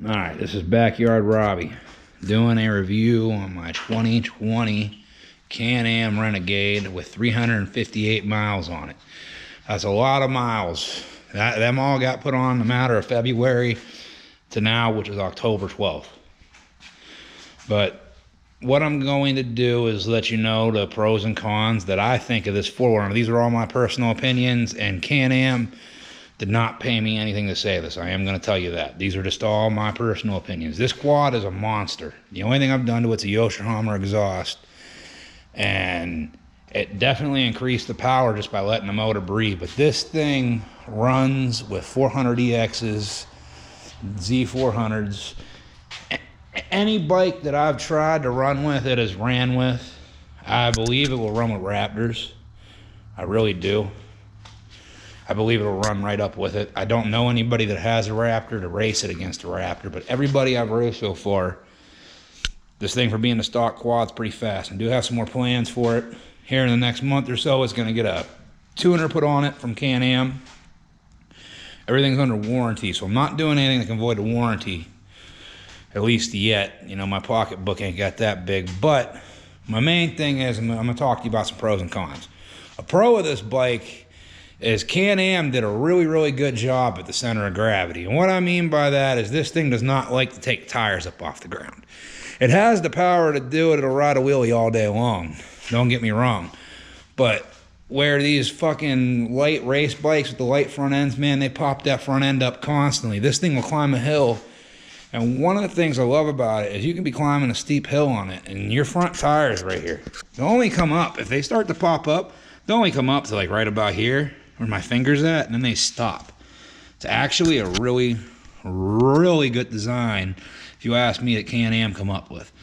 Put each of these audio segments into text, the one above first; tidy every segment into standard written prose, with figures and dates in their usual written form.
Alright, this is Backyard Robbie doing a review on my 2020 Can-Am Renegade with 358 miles on it. That's a lot of miles. Them all got put on in a matter of February to now, which is October 12th. But what I'm going to do is let you know the pros and cons that I think of this 4Runner. These are all my personal opinions, and Can-Am did not pay me anything to say this. I am going to tell you that. These are just all my personal opinions. This quad is a monster. The only thing I've done to it's a Yokohama exhaust, and it definitely increased the power just by letting the motor breathe. But this thing runs with 400EXs, Z400s. Any bike that I've tried to run with, it has ran with. I believe it will run with Raptors. I really do. I believe it'll run right up with it. I don't know anybody that has a Raptor to race it against a Raptor, but everybody I've raced so far, this thing for being a stock quad is pretty fast. I do have some more plans for it. Here in the next month or so, it's going to get a tuner put on it from Can-Am. Everything's under warranty, so I'm not doing anything that can void a warranty, at least yet. You know, my pocketbook ain't got that big, but my main thing is I'm going to talk to you about some pros and cons. A pro of this bike is Can-Am did a really good job at the center of gravity. And what I mean by that is this thing does not like to take tires up off the ground. It has the power to do it. It'll ride a wheelie all day long. Don't get me wrong. But where these fucking light race bikes with the light front ends, man, they pop that front end up constantly. This thing will climb a hill. And one of the things I love about it is you can be climbing a steep hill on it, and your front tires right here, they'll only come up. If they start to pop up, they'll only come up to like right about here, where my finger's at, and then they stop. It's actually a really good design, if you ask me, that Can-Am come up with.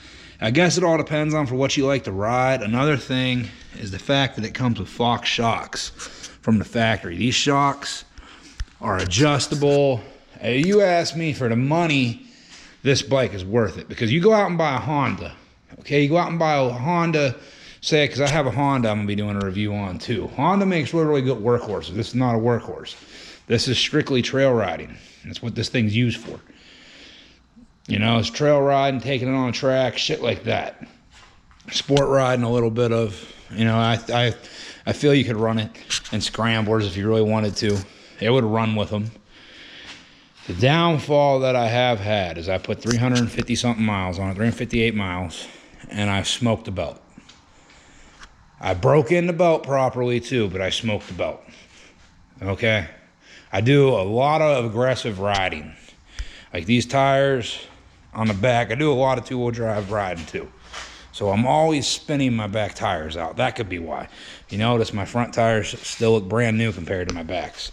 I guess it all depends on for what you like to ride. Another thing is the fact that it comes with Fox shocks from the factory. These shocks are adjustable. You ask me, for the money, this bike is worth it. Because you go out and buy a Honda, okay? You go out and buy a Honda, say, because I have a Honda I'm going to be doing a review on too. Honda makes really good workhorses. This is not a workhorse. This is strictly trail riding. That's what this thing's used for. You know, it's trail riding, taking it on a track, shit like that. Sport riding a little bit of, you know, I feel you could run it in scramblers if you really wanted to. It would run with them. The downfall that I have had is I put 350 something miles on it, 358 miles, and I smoked the belt. I broke in the belt properly too, but I smoked the belt. Okay? I do a lot of aggressive riding. Like these tires on the back, I do a lot of two-wheel drive riding too. So I'm always spinning my back tires out. That could be why. You notice my front tires still look brand new compared to my backs.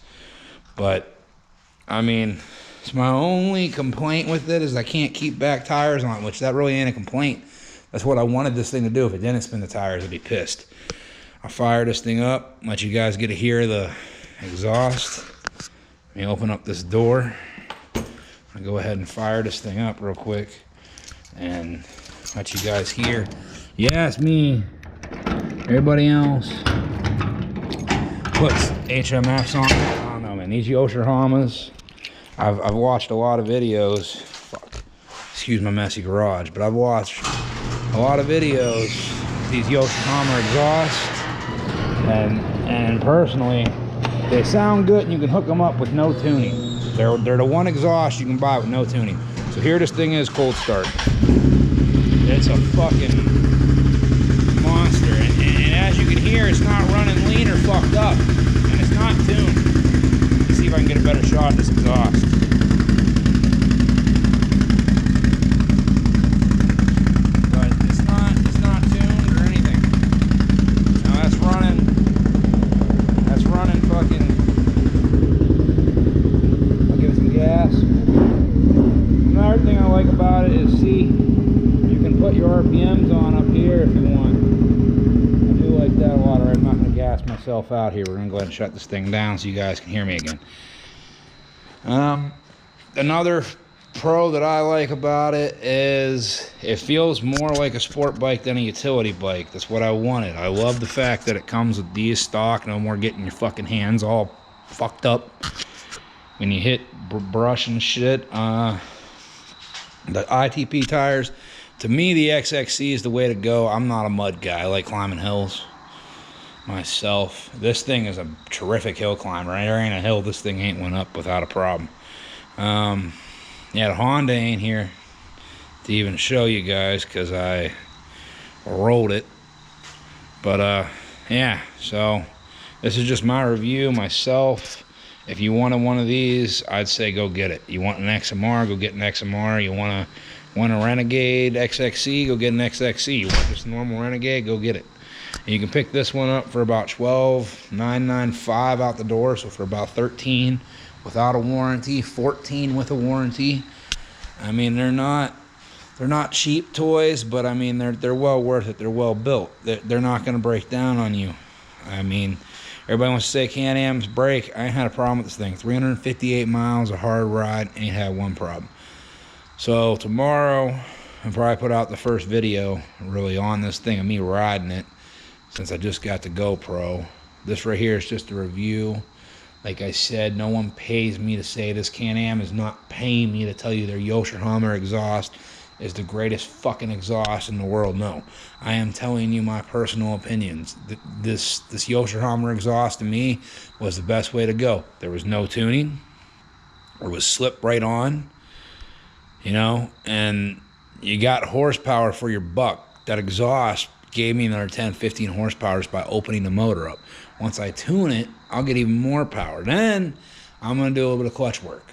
But, I mean, it's my only complaint with it is I can't keep back tires on, which that really ain't a complaint. That's what I wanted this thing to do. If it didn't spin the tires, I'd be pissed. I'll fire this thing up, let you guys get to hear the exhaust. Let me open up this door. I'll go ahead and fire this thing up real quick and let you guys hear. Yeah, it's me. Everybody else puts HMFs on. I don't know, man. These Yokohamas, I've watched a lot of videos. Fuck. Excuse my messy garage, but I've watched a lot of videos, these Yokohama exhausts, and personally, they sound good and you can hook them up with no tuning. They're the one exhaust you can buy with no tuning. So here this thing is cold start. It's a fucking monster, and as you can hear, it's not running lean or fucked up, and it's not tuned. Let's see if I can get a better shot at this exhaust. Another thing I like about it is, see, you can put your RPMs on up here if you want. I do like that a lot. Alright, I'm not going to gas myself out here. We're going to go ahead and shut this thing down so you guys can hear me again. Another pro that I like about it is it feels more like a sport bike than a utility bike. That's what I wanted. I love the fact that it comes with these stock. No more getting your fucking hands all fucked up when you hit brush and shit. The ITP tires, to me, the XXC is the way to go. I'm not a mud guy. I like climbing hills myself. This thing is a terrific hill climber. There ain't a hill this thing ain't went up without a problem. Yeah, the Honda ain't here to even show you guys because I rolled it. But yeah, so this is just my review myself. If you wanted one of these, I'd say go get it. You want an XMR, go get an XMR. You want a Renegade XXC, go get an XXC. You want just a normal Renegade, go get it. And you can pick this one up for about $12,995 out the door, so for about $13 without a warranty, $14 with a warranty. I mean, they're not cheap toys, but I mean they're well worth it. They're well built. They're not going to break down on you. I mean, everybody wants to say Can-Am's break. I ain't had a problem with this thing. 358 miles, a hard ride, ain't had one problem. So tomorrow, I'll probably put out the first video really on this thing of me riding it, since I just got the GoPro. This right here is just a review. Like I said, no one pays me to say this. Can-Am is not paying me to tell you their Yokohama exhaust is the greatest fucking exhaust in the world. No, I am telling you my personal opinions. This Yokohama exhaust to me was the best way to go. There was no tuning. It was slip right on, you know, and you got horsepower for your buck. That exhaust gave me another 10, 15 horsepower by opening the motor up. Once I tune it, I'll get even more power. Then I'm going to do a little bit of clutch work,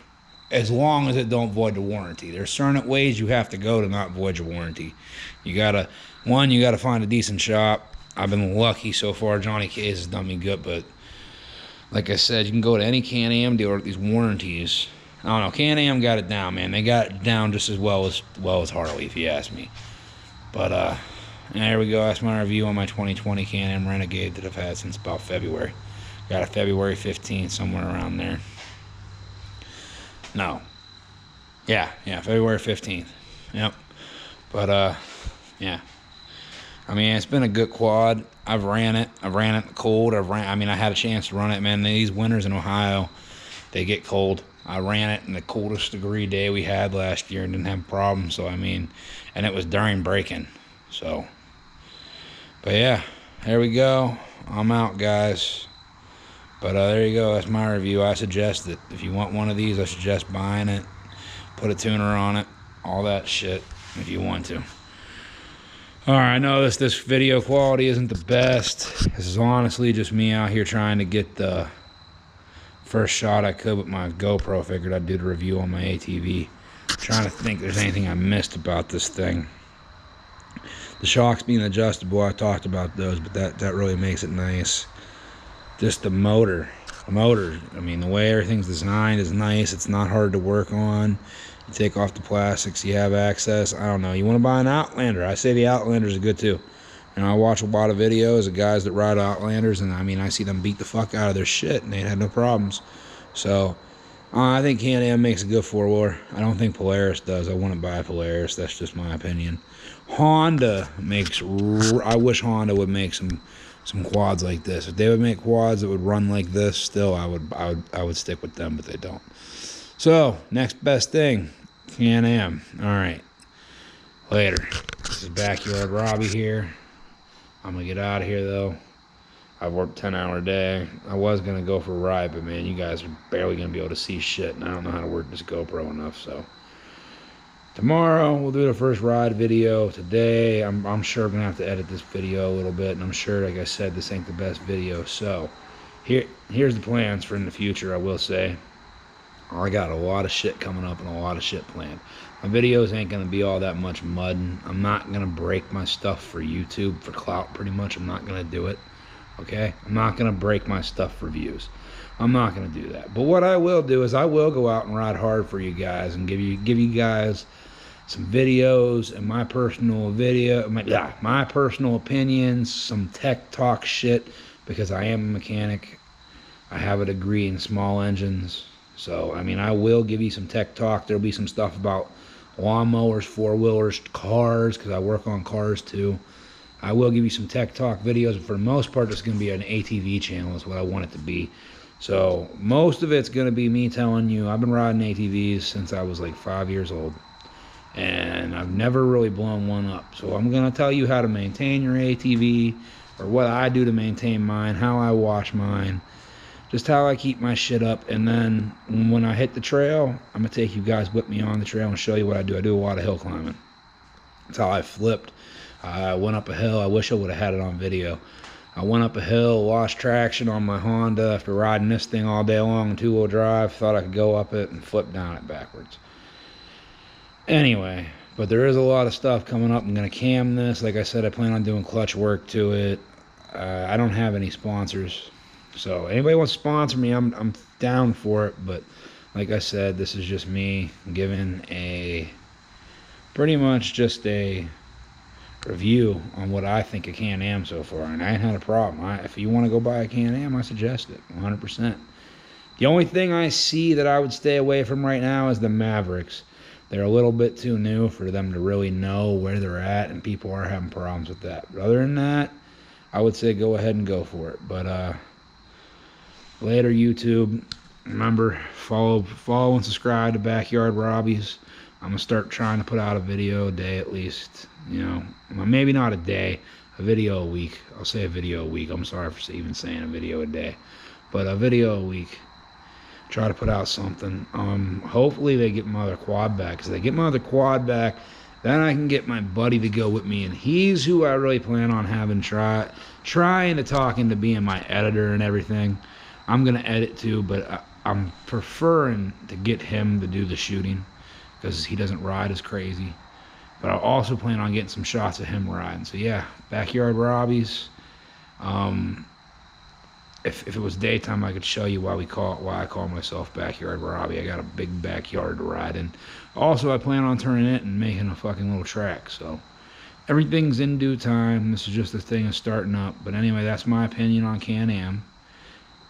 as long as it don't void the warranty. There's certain ways you have to go to not void your warranty. You gotta find a decent shop. I've been lucky so far. Johnny Case has done me good, but like I said, you can go to any Can-Am dealer with these warranties. I don't know, Can-Am got it down, man. They got it down just as well as Harley, if you ask me. But there we go. That's my review on my 2020 Can-Am Renegade that I've had since about February. Got a February 15th, somewhere around there. No. Yeah, February 15th. Yep. But, yeah. I mean, it's been a good quad. I've ran it in the cold. I had a chance to run it, man. These winters in Ohio, they get cold. I ran it in the coldest degree day we had last year and didn't have a problem. So, I mean, and it was during breaking. So, but yeah, there we go. I'm out, guys. But there you go. That's my review. I suggest it. If you want one of these, I suggest buying it. Put a tuner on it. All that shit if you want to. Alright, I know this video quality isn't the best. This is honestly just me out here trying to get the first shot I could with my GoPro. Figured I'd do the review on my ATV. Trying to think if there's anything I missed about this thing. The shocks being adjustable, I talked about those, but that really makes it nice. Just the motor. I mean, the way everything's designed is nice. It's not hard to work on. You take off the plastics, you have access. I don't know. You want to buy an Outlander? I say the Outlanders are good too. You know, I watch a lot of videos of guys that ride Outlanders, and I mean, I see them beat the fuck out of their shit, and they had no problems. So, I think Can-Am makes a good four-wheeler. I don't think Polaris does. I wouldn't buy a Polaris. That's just my opinion. Honda makes. I wish Honda would make some quads like this. If they would make quads that would run like this, still I would stick with them, but they don't. So next best thing, Can-Am. All right, later. This is Backyard Robbie here. I'm gonna get out of here though. I've worked a 10-hour day. I was gonna go for a ride, but man, you guys are barely gonna be able to see shit, and I don't know how to work this GoPro enough. So tomorrow we'll do the first ride video. Today I'm sure I'm gonna have to edit this video a little bit, and I'm sure, like I said, this ain't the best video. So here's the plans for in the future. I will say I got a lot of shit coming up and a lot of shit planned. My videos ain't gonna be all that much mudding. I'm not gonna break my stuff for YouTube for clout. Pretty much, I'm not gonna do it. Okay, I'm not gonna break my stuff for views. I'm not gonna do that. But what I will do is I will go out and ride hard for you guys and give you guys some videos and my personal my personal opinions, some tech talk shit, because I am a mechanic. I have a degree in small engines. So, I mean, I will give you some tech talk. There'll be some stuff about lawnmowers, four-wheelers, cars, because I work on cars too. I will give you some tech talk videos, but for the most part, it's going to be an ATV channel is what I want it to be. So, most of it's going to be me telling you, I've been riding ATVs since I was like 5 years old. and I've never really blown one up. So I'm going to tell you how to maintain your ATV, or what I do to maintain mine, how I wash mine, just how I keep my shit up. And then when I hit the trail, I'm going to take you guys with me on the trail and show you what I do. I do a lot of hill climbing. That's how I flipped. I went up a hill. I wish I would have had it on video. I went up a hill, lost traction on my Honda after riding this thing all day long in two-wheel drive. Thought I could go up it and flip down it backwards. Anyway, but there is a lot of stuff coming up. I'm going to cam this. Like I said, I plan on doing clutch work to it. I don't have any sponsors. So anybody wants to sponsor me, I'm down for it. But like I said, this is just me giving pretty much just a review on what I think of Can-Am so far, and I ain't had a problem. If you want to go buy a Can-Am, I suggest it 100%. The only thing I see that I would stay away from right now is the Mavericks. They're a little bit too new for them to really know where they're at, and people are having problems with that. But other than that, I would say go ahead and go for it. But later, YouTube. Remember, follow and subscribe to Backyard Robbies. I'm gonna start trying to put out a video a day at least. You know, maybe not a day, a video a week. I'll say a video a week. I'm sorry for even saying a video a day, but a video a week. Try to put out something. Hopefully they get my other quad back. Because they get my other quad back, then I can get my buddy to go with me, and he's who I really plan on having trying to talk into being my editor and everything. I'm gonna edit too, but I'm preferring to get him to do the shooting because he doesn't ride as crazy. But I also plan on getting some shots of him riding. So yeah, Backyard Robbies. If it was daytime, I could show you why I call myself Backyard Robbie. I got a big backyard to ride in. Also, I plan on turning it and making a fucking little track. So everything's in due time. This is just a thing of starting up. But anyway, that's my opinion on Can-Am.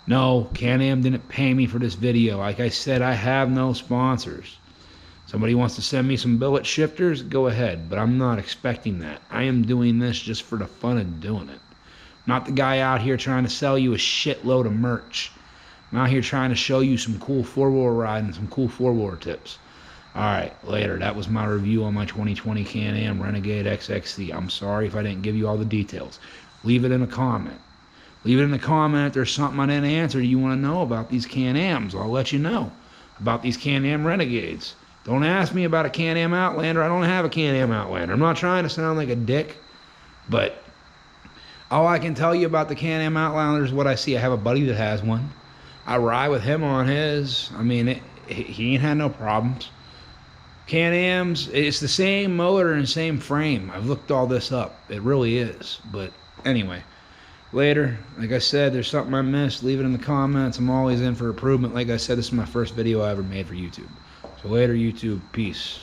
No, Can-Am didn't pay me for this video. Like I said, I have no sponsors. Somebody wants to send me some billet shifters, go ahead. But I'm not expecting that. I am doing this just for the fun of doing it. Not the guy out here trying to sell you a shitload of merch. I'm out here trying to show you some cool four-wheel riding, some cool four-wheeler tips. Alright, later. That was my review on my 2020 Can-Am Renegade XXC. I'm sorry if I didn't give you all the details. Leave it in a comment. Leave it in the comment if there's something I didn't answer you want to know about these Can-Ams. I'll let you know about these Can-Am Renegades. Don't ask me about a Can-Am Outlander. I don't have a Can-Am Outlander. I'm not trying to sound like a dick, but all I can tell you about the Can-Am Outlander is what I see. I have a buddy that has one. I ride with him on his. I mean, he ain't had no problems. Can-Ams, it's the same motor and same frame. I've looked all this up. It really is. But anyway, later, like I said, there's something I missed. Leave it in the comments. I'm always in for improvement. Like I said, this is my first video I ever made for YouTube. So later, YouTube. Peace.